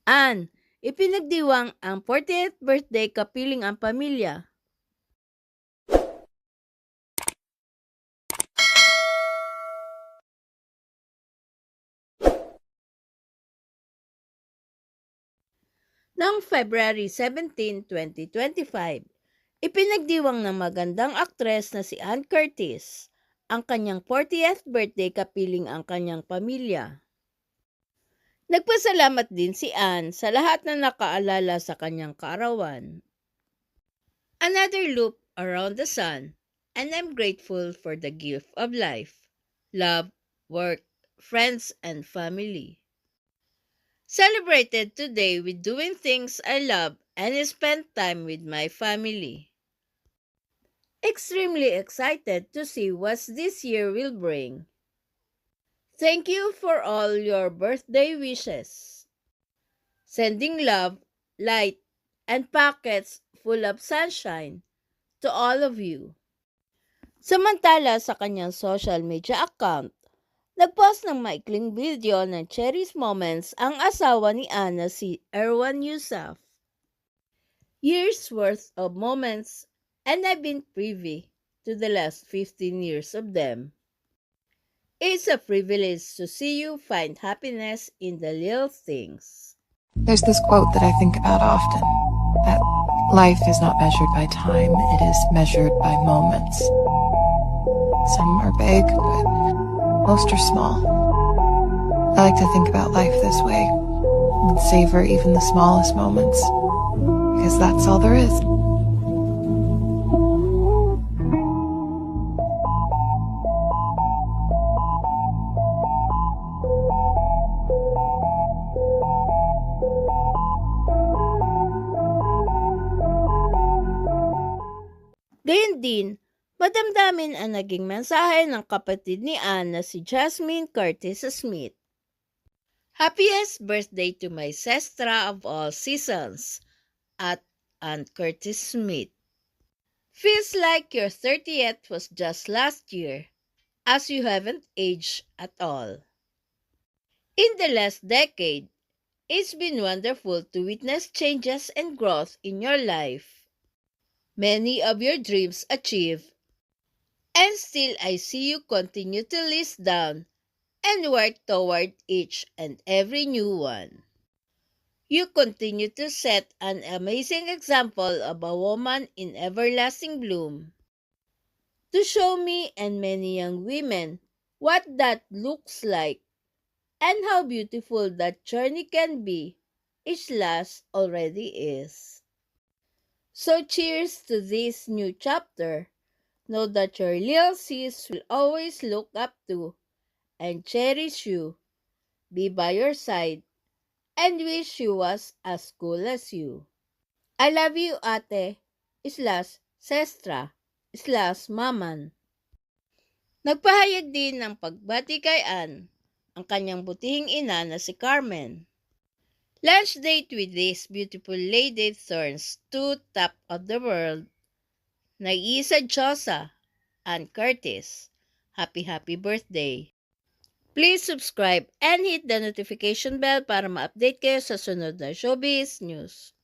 Ann, ipinagdiwang ang 40th birthday kapiling ang pamilya. Noong February 17, 2025, ipinagdiwang ng magandang aktres na si Ann Curtis ang kanyang 40th birthday kapiling ang kanyang pamilya. Nagpasalamat din si Ann sa lahat na nakaalala sa kanyang kaarawan. Another loop around the sun, and I'm grateful for the gift of life, love, work, friends, and family. Celebrated today with doing things I love and spent time with my family. Extremely excited to see what this year will bring. Thank you for all your birthday wishes. Sending love, light, and packets full of sunshine to all of you. Samantala sa kanyang social media account, nagpost ng maikling video ng Cherry's Moments ang asawa ni Anna si Erwan Yusuf. Years worth of moments, and I've been privy to the last 15 years of them. It's a privilege to see you find happiness in the little things. There's this quote that I think about often, that life is not measured by time, it is measured by moments. Some are big, but most are small. I like to think about life this way, and savor even the smallest moments, because that's all there is. Gayun din, madamdamin ang naging mensahe ng kapatid ni Ann na si Jasmine Curtis Smith. Happiest birthday to my sestra of all seasons, at Ann Curtis Smith. Feels like your 30th was just last year, as you haven't aged at all. In the last decade, it's been wonderful to witness changes and growth in your life. Many of your dreams achieved, and still I see you continue to list down and work toward each and every new one. You continue to set an amazing example of a woman in everlasting bloom, to show me and many young women what that looks like and how beautiful that journey can be, each last already is. So cheers to this new chapter. Know that your little sis will always look up to and cherish you, be by your side, and wish she was as cool as you. I love you, ate, sestra, maman. Nagpahayag din ng pagbati kay Ann ang kanyang butihing ina na si Carmen. Lunch date with this beautiful lady turns to top of the world. Nag-iisa Diyosa, Ann Curtis. Happy birthday. Please subscribe and hit the notification bell para ma-update kayo sa sunod na showbiz news.